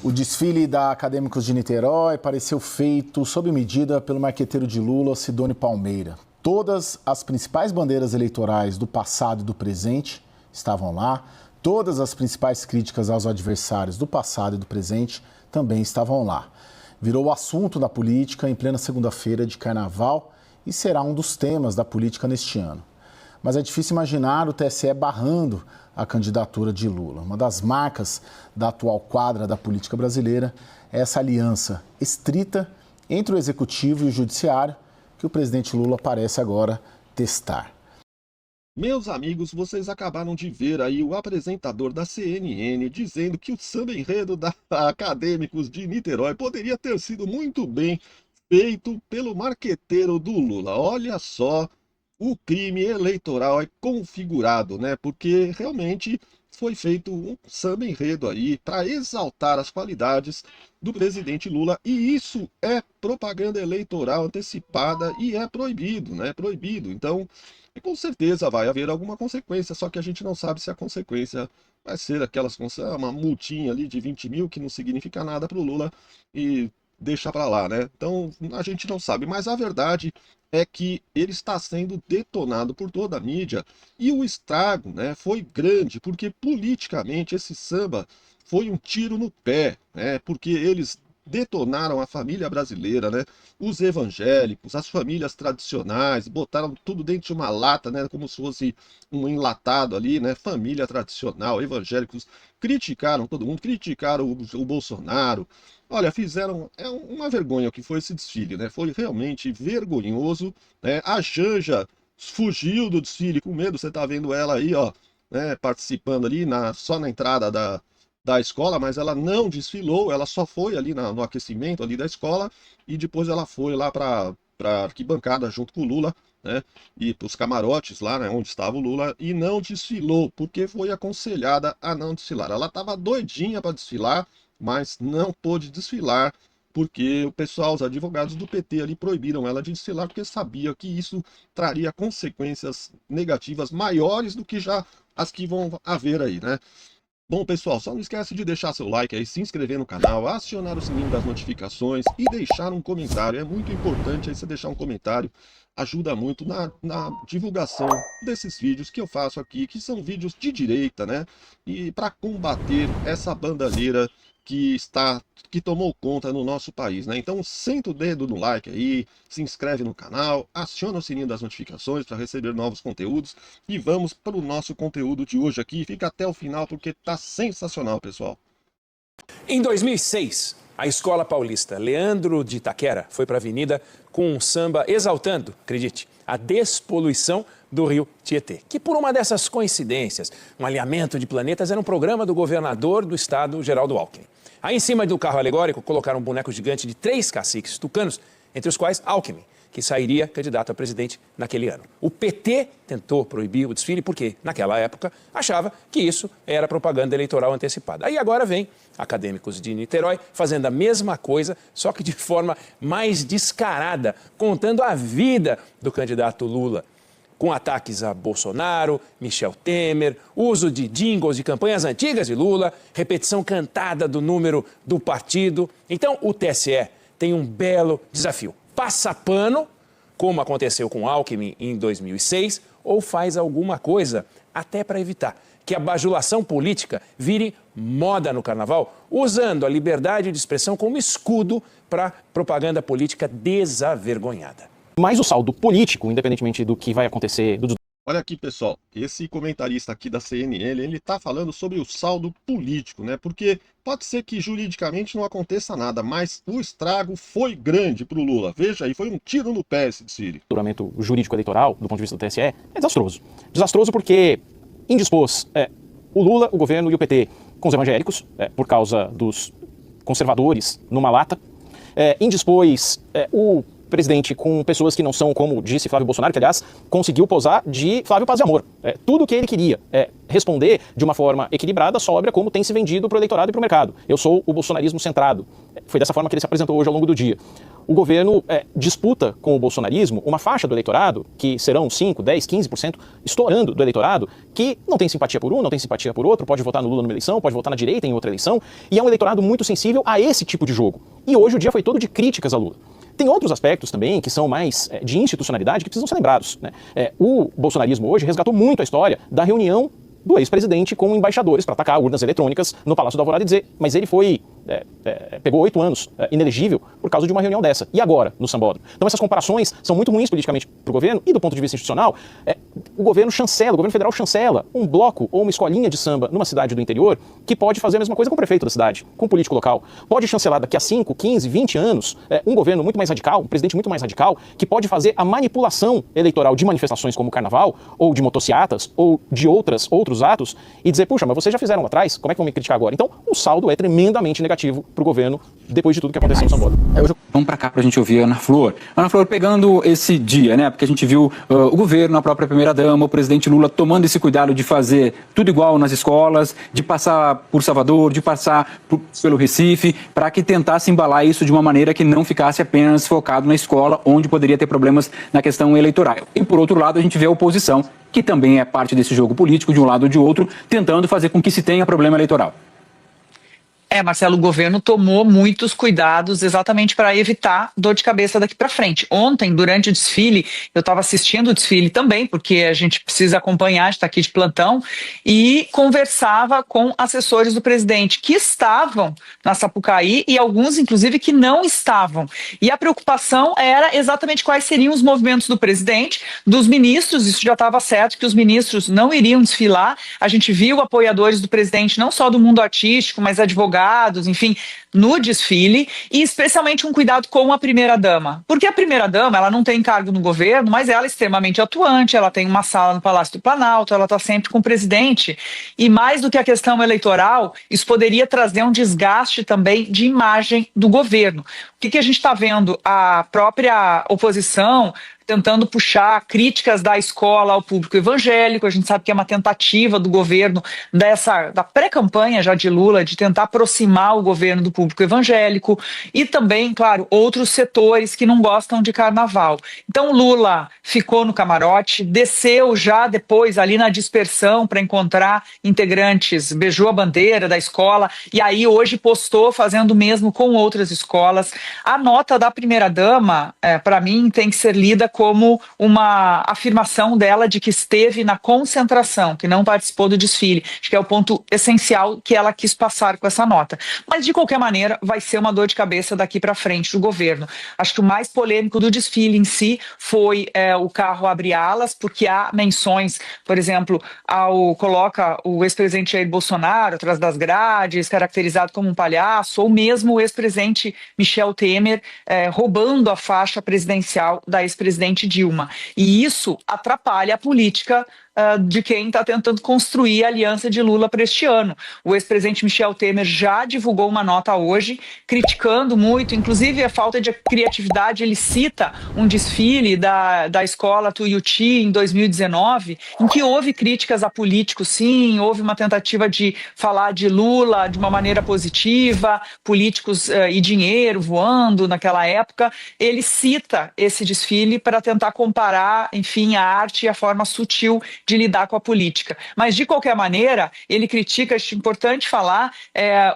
O desfile da Acadêmicos de Niterói pareceu feito sob medida pelo marqueteiro de Lula, Sidônio Palmeira. Todas as principais bandeiras eleitorais do passado e do presente estavam lá. Todas as principais críticas aos adversários do passado e do presente também estavam lá. Virou o assunto da política em plena segunda-feira de carnaval e será um dos temas da política neste ano. Mas é difícil imaginar o TSE barrando a candidatura de Lula. Uma das marcas da atual quadra da política brasileira é essa aliança estrita entre o Executivo e o Judiciário que o presidente Lula parece agora testar. Meus amigos, vocês acabaram de ver aí o apresentador da CNN dizendo que o samba enredo da Acadêmicos de Niterói poderia ter sido muito bem feito pelo marqueteiro do Lula. Olha só, o crime eleitoral é configurado, né? Porque realmente foi feito um samba enredo aí para exaltar as qualidades do presidente Lula, e isso é propaganda eleitoral antecipada e é proibido, né? É proibido. Então, com certeza vai haver alguma consequência, só que a gente não sabe se a consequência vai ser uma multinha ali de 20 mil, que não significa nada para o Lula, e deixa para lá, né? Então, a gente não sabe, mas a verdade é que ele está sendo detonado por toda a mídia, e o estrago, né, foi grande, porque politicamente esse samba foi um tiro no pé, né, porque eles detonaram a família brasileira, né, os evangélicos, as famílias tradicionais, botaram tudo dentro de uma lata, né, como se fosse um enlatado ali, né, família tradicional, evangélicos, criticaram todo mundo, criticaram o Bolsonaro. Olha, fizeram uma vergonha o que foi esse desfile, né? Foi realmente vergonhoso, né? A Janja fugiu do desfile com medo, você tá vendo ela aí, ó, né, participando ali só na entrada da escola, mas ela não desfilou, ela só foi ali no aquecimento ali da escola, e depois ela foi lá para arquibancada junto com o Lula, né, e para os camarotes lá, né, onde estava o Lula, e não desfilou, porque foi aconselhada a não desfilar. Ela estava doidinha para desfilar, mas não pôde desfilar, porque o pessoal, os advogados do PT ali proibiram ela de desfilar, porque sabia que isso traria consequências negativas maiores do que já as que vão haver aí, né? Bom, pessoal, só não esquece de deixar seu like aí, se inscrever no canal, acionar o sininho das notificações e deixar um comentário. É muito importante aí você deixar um comentário, ajuda muito na divulgação desses vídeos que eu faço aqui, que são vídeos de direita, né? E para combater essa bandalheira que tomou conta no nosso país, né? Então senta o dedo no like aí, se inscreve no canal, aciona o sininho das notificações para receber novos conteúdos, e vamos para o nosso conteúdo de hoje aqui. Fica até o final porque tá sensacional, pessoal. Em 2006, a Escola Paulista Leandro de Itaquera foi para a avenida com um samba exaltando, acredite, a despoluição do rio Tietê, que por uma dessas coincidências, um alinhamento de planetas, era um programa do governador do estado, Geraldo Alckmin. Aí em cima do carro alegórico colocaram um boneco gigante de 3 caciques tucanos, entre os quais Alckmin, que sairia candidato a presidente naquele ano. O PT tentou proibir o desfile porque, naquela época, achava que isso era propaganda eleitoral antecipada. Aí agora vem Acadêmicos de Niterói fazendo a mesma coisa, só que de forma mais descarada, contando a vida do candidato Lula, com ataques a Bolsonaro, Michel Temer, uso de jingles de campanhas antigas de Lula, repetição cantada do número do partido. Então, o TSE tem um belo desafio. Passa pano, como aconteceu com Alckmin em 2006, ou faz alguma coisa até para evitar que a bajulação política vire moda no carnaval, usando a liberdade de expressão como escudo para propaganda política desavergonhada. Mas o saldo político, independentemente do que vai acontecer... Olha aqui, pessoal, esse comentarista aqui da CNN, ele tá falando sobre o saldo político, né? Porque pode ser que juridicamente não aconteça nada, mas o estrago foi grande pro Lula. Veja aí, foi um tiro no pé esse desfile. O juramento jurídico eleitoral, do ponto de vista do TSE, é desastroso. Desastroso porque indispôs o Lula, o governo e o PT com os evangélicos, por causa dos conservadores numa lata. Indispôs o presidente com pessoas que não são, como disse Flávio Bolsonaro, que aliás conseguiu posar de Flávio Paz e Amor. Tudo o que ele queria responder de uma forma equilibrada, sóbria, como tem se vendido para o eleitorado e para o mercado. Eu sou o bolsonarismo centrado. Foi dessa forma que ele se apresentou hoje ao longo do dia. o governo disputa com o bolsonarismo uma faixa do eleitorado, que serão 5, 10, 15% estourando do eleitorado, que não tem simpatia por um, não tem simpatia por outro, pode votar no Lula numa eleição, pode votar na direita em outra eleição, e é um eleitorado muito sensível a esse tipo de jogo. E hoje o dia foi todo de críticas a Lula. Tem outros aspectos também que são mais de institucionalidade que precisam ser lembrados, né? O bolsonarismo hoje resgatou muito a história da reunião do ex-presidente com embaixadores para atacar urnas eletrônicas no Palácio da Alvorada e dizer, mas ele foi, pegou 8 anos inelegível por causa de uma reunião dessa. E agora, no Sambódromo? Então essas comparações são muito ruins politicamente para o governo e do ponto de vista institucional, o governo federal chancela um bloco ou uma escolinha de samba numa cidade do interior que pode fazer a mesma coisa com o prefeito da cidade, com o político local. Pode chancelar daqui a 5, 15, 20 anos um governo muito mais radical, um presidente muito mais radical, que pode fazer a manipulação eleitoral de manifestações como o carnaval, ou de motociatas, ou de outros atos, e dizer, puxa, mas vocês já fizeram lá atrás, como é que vão me criticar agora? Então, o saldo é tremendamente negativo para o governo depois de tudo que aconteceu no Sambódromo. Vamos para cá para a gente ouvir a Ana Flor. Ana Flor, pegando esse dia, né? Porque a gente viu o governo, a própria primeira-dama, o presidente Lula tomando esse cuidado de fazer tudo igual nas escolas, de passar por Salvador, de passar pelo Recife, para que tentasse embalar isso de uma maneira que não ficasse apenas focado na escola, onde poderia ter problemas na questão eleitoral. E, por outro lado, a gente vê a oposição, que também é parte desse jogo político, de um lado ou de outro, tentando fazer com que se tenha problema eleitoral. Marcelo, o governo tomou muitos cuidados exatamente para evitar dor de cabeça daqui para frente. Ontem, durante o desfile, eu estava assistindo o desfile também, porque a gente precisa acompanhar, está aqui de plantão, e conversava com assessores do presidente que estavam na Sapucaí e alguns, inclusive, que não estavam. E a preocupação era exatamente quais seriam os movimentos do presidente, dos ministros. Isso já estava certo, que os ministros não iriam desfilar. A gente viu apoiadores do presidente, não só do mundo artístico, mas advogados, enfim, no desfile, e especialmente um cuidado com a primeira-dama. Porque a primeira-dama, ela não tem cargo no governo, mas ela é extremamente atuante, ela tem uma sala no Palácio do Planalto, ela está sempre com o presidente, e mais do que a questão eleitoral, isso poderia trazer um desgaste também de imagem do governo. O que a gente está vendo? A própria oposição tentando puxar críticas da escola ao público evangélico. A gente sabe que é uma tentativa do governo da pré-campanha já de Lula de tentar aproximar o governo do público evangélico e também, claro, outros setores que não gostam de carnaval. Então Lula ficou no camarote, desceu já depois ali na dispersão para encontrar integrantes, beijou a bandeira da escola e aí hoje postou fazendo o mesmo com outras escolas. A nota da primeira-dama, para mim, tem que ser lida como uma afirmação dela de que esteve na concentração, que não participou do desfile. Acho que é o ponto essencial que ela quis passar com essa nota. Mas, de qualquer maneira, vai ser uma dor de cabeça daqui para frente do governo. Acho que o mais polêmico do desfile em si foi o carro abre alas, porque há menções, por exemplo, coloca o ex-presidente Jair Bolsonaro atrás das grades, caracterizado como um palhaço, ou mesmo o ex-presidente Michel Temer roubando a faixa presidencial da ex-presidente Dilma. E isso atrapalha a política de quem está tentando construir a aliança de Lula para este ano. O ex-presidente Michel Temer já divulgou uma nota hoje, criticando muito, inclusive a falta de criatividade. Ele cita um desfile da escola Tuiuti em 2019, em que houve críticas a políticos, sim, houve uma tentativa de falar de Lula de uma maneira positiva, políticos e dinheiro voando naquela época. Ele cita esse desfile para tentar comparar, enfim, a arte e a forma sutil de lidar com a política. Mas, de qualquer maneira, ele critica, acho importante falar,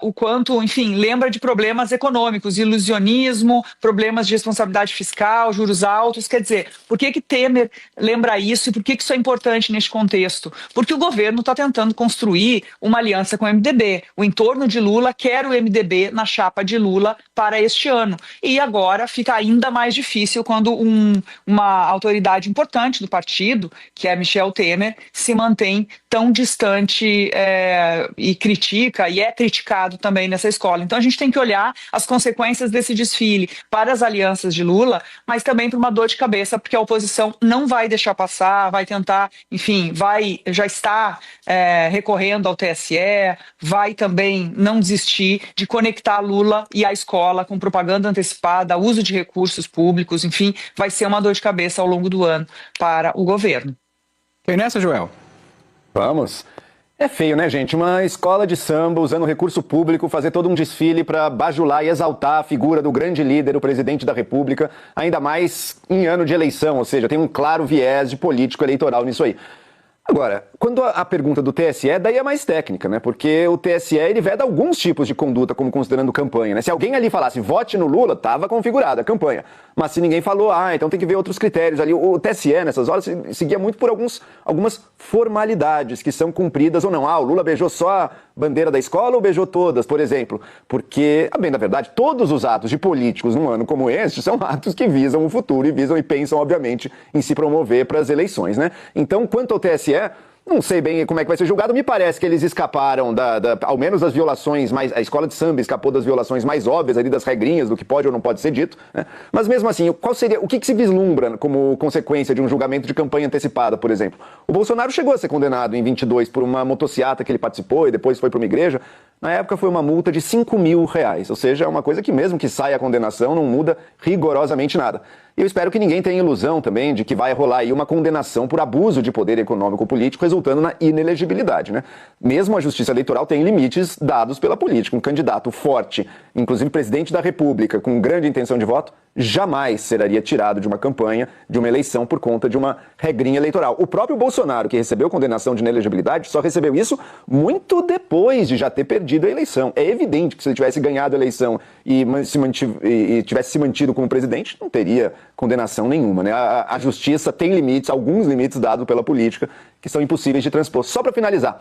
o quanto, enfim, lembra de problemas econômicos, ilusionismo, problemas de responsabilidade fiscal, juros altos. Quer dizer, por que Temer lembra isso e por que isso é importante neste contexto? Porque o governo está tentando construir uma aliança com o MDB. O entorno de Lula quer o MDB na chapa de Lula para este ano. E agora fica ainda mais difícil quando uma autoridade importante do partido, que é Michel Temer, se mantém tão distante e critica, e é criticado também nessa escola. Então a gente tem que olhar as consequências desse desfile para as alianças de Lula, mas também para uma dor de cabeça, porque a oposição não vai deixar passar, vai tentar, enfim, já está recorrendo ao TSE, vai também não desistir de conectar Lula e a escola com propaganda antecipada, uso de recursos públicos, enfim, vai ser uma dor de cabeça ao longo do ano para o governo. Vem nessa, Joel? Vamos. É feio, né, gente? Uma escola de samba usando recurso público fazer todo um desfile para bajular e exaltar a figura do grande líder, o presidente da República, ainda mais em ano de eleição, ou seja, tem um claro viés de político eleitoral nisso aí. Agora, quando a pergunta do TSE, daí é mais técnica, né? Porque o TSE, ele veda alguns tipos de conduta como considerando campanha, né? Se alguém ali falasse, vote no Lula, tava configurada a campanha. Mas se ninguém falou, então tem que ver outros critérios ali. O TSE, nessas horas, seguia muito por algumas formalidades que são cumpridas ou não. O Lula beijou só a bandeira da escola ou beijou todas, por exemplo? Porque, bem, na verdade, todos os atos de políticos num ano como este são atos que visam o futuro e visam e pensam, obviamente, em se promover para as eleições, né? Então, quanto ao TSE, não sei bem como é que vai ser julgado, me parece que eles escaparam ao menos das violações a escola de samba escapou das violações mais óbvias ali, das regrinhas do que pode ou não pode ser dito, né? Mas mesmo assim, o que se vislumbra como consequência de um julgamento de campanha antecipada, por exemplo? O Bolsonaro chegou a ser condenado em 22 por uma motociata que ele participou e depois foi para uma igreja. Na época foi uma multa de R$5.000, ou seja, é uma coisa que mesmo que saia a condenação não muda rigorosamente nada. E eu espero que ninguém tenha ilusão também de que vai rolar aí uma condenação por abuso de poder econômico político resultando na inelegibilidade, né? Mesmo a justiça eleitoral tem limites dados pela política. Um candidato forte, inclusive presidente da República, com grande intenção de voto, jamais seria tirado de uma campanha, de uma eleição, por conta de uma regrinha eleitoral. O próprio Bolsonaro, que recebeu condenação de inelegibilidade, só recebeu isso muito depois de já ter perdido a eleição. É evidente que se ele tivesse ganhado a eleição e tivesse se mantido como presidente, não teria condenação nenhuma, né? A justiça tem limites, alguns limites dados pela política, que são impossíveis de transpor. Só para finalizar,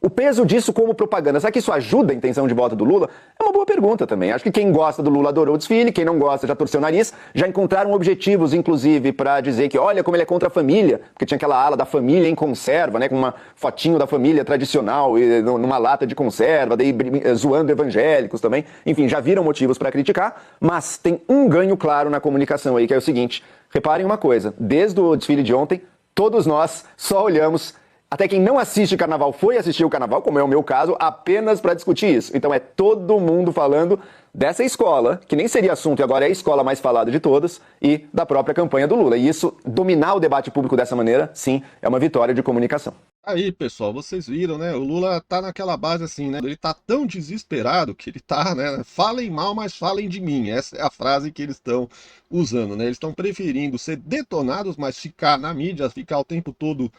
o peso disso como propaganda, será que isso ajuda a intenção de voto do Lula? É uma boa pergunta também. Acho que quem gosta do Lula adorou o desfile, quem não gosta já torceu o nariz, já encontraram objetivos, inclusive, para dizer que olha como ele é contra a família, porque tinha aquela ala da família em conserva, né, com uma fotinho da família tradicional numa lata de conserva, daí zoando evangélicos também. Enfim, já viram motivos para criticar, mas tem um ganho claro na comunicação aí, que é o seguinte, reparem uma coisa, desde o desfile de ontem, todos nós só olhamos. Até quem não assiste carnaval foi assistir o carnaval, como é o meu caso, apenas para discutir isso. Então é todo mundo falando dessa escola, que nem seria assunto e agora é a escola mais falada de todas, e da própria campanha do Lula. E isso, dominar o debate público dessa maneira, sim, é uma vitória de comunicação. Aí, pessoal, vocês viram, né? O Lula tá naquela base assim, né? Ele tá tão desesperado que ele tá, né? Falem mal, mas falem de mim. Essa é a frase que eles estão usando, né? Eles estão preferindo ser detonados, mas ficar na mídia, ficar o tempo todo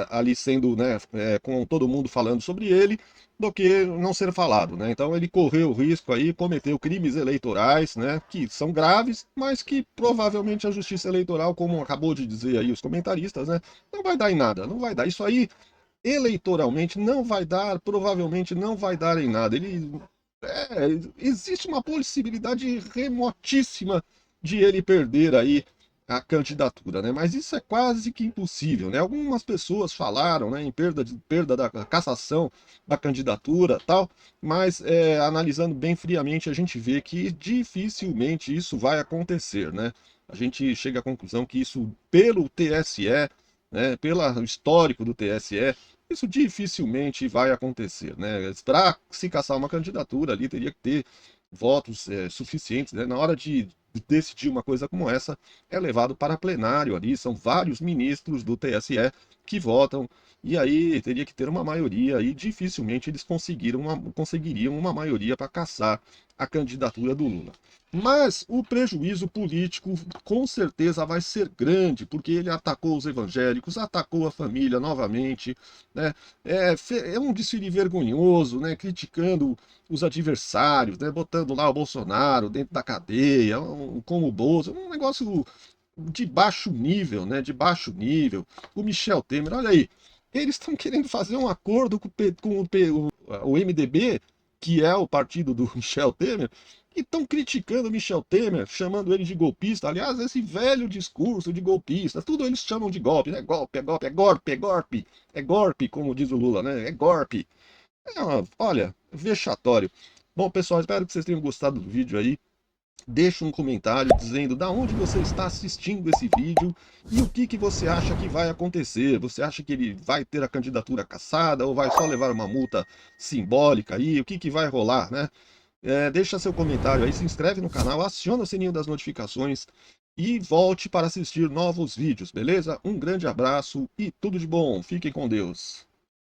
ali sendo, né, com todo mundo falando sobre ele, do que não ser falado, né? Então ele correu o risco aí, cometeu crimes eleitorais, né, que são graves, mas que provavelmente a justiça eleitoral, como acabou de dizer aí os comentaristas, né, não vai dar em nada, não vai dar. Isso aí, eleitoralmente, não vai dar, provavelmente não vai dar em nada. Existe uma possibilidade remotíssima de ele perder aí a candidatura, né? Mas isso é quase que impossível, né? Algumas pessoas falaram, né, em perda da cassação da candidatura, tal, mas analisando bem friamente a gente vê que dificilmente isso vai acontecer, né? A gente chega à conclusão que isso, pelo TSE, né, pelo histórico do TSE, isso dificilmente vai acontecer, né? Para se cassar uma candidatura ali teria que ter votos suficientes, né? Na hora de decidir uma coisa como essa, é levado para plenário ali, são vários ministros do TSE que votam, e aí teria que ter uma maioria, e dificilmente eles conseguiriam uma maioria para cassar a candidatura do Lula. Mas o prejuízo político com certeza vai ser grande, porque ele atacou os evangélicos, atacou a família novamente, né? É um desfile vergonhoso, né? Criticando os adversários, né? Botando lá o Bolsonaro dentro da cadeia, como o Bolsa, um negócio de baixo nível, né? De baixo nível. O Michel Temer, olha aí, eles estão querendo fazer um acordo com o MDB, que é o partido do Michel Temer, e estão criticando o Michel Temer, chamando ele de golpista. Aliás, esse velho discurso de golpista, tudo eles chamam de golpe, né? Golpe, é golpe, é golpe, é golpe, é golpe, como diz o Lula, né? É golpe. Olha, vexatório. Bom, pessoal, espero que vocês tenham gostado do vídeo aí. Deixa um comentário dizendo da onde você está assistindo esse vídeo e o que você acha que vai acontecer. Você acha que ele vai ter a candidatura cassada ou vai só levar uma multa simbólica aí? O que vai rolar, né? Deixa seu comentário aí, se inscreve no canal, aciona o sininho das notificações e volte para assistir novos vídeos, beleza? Um grande abraço e tudo de bom. Fiquem com Deus.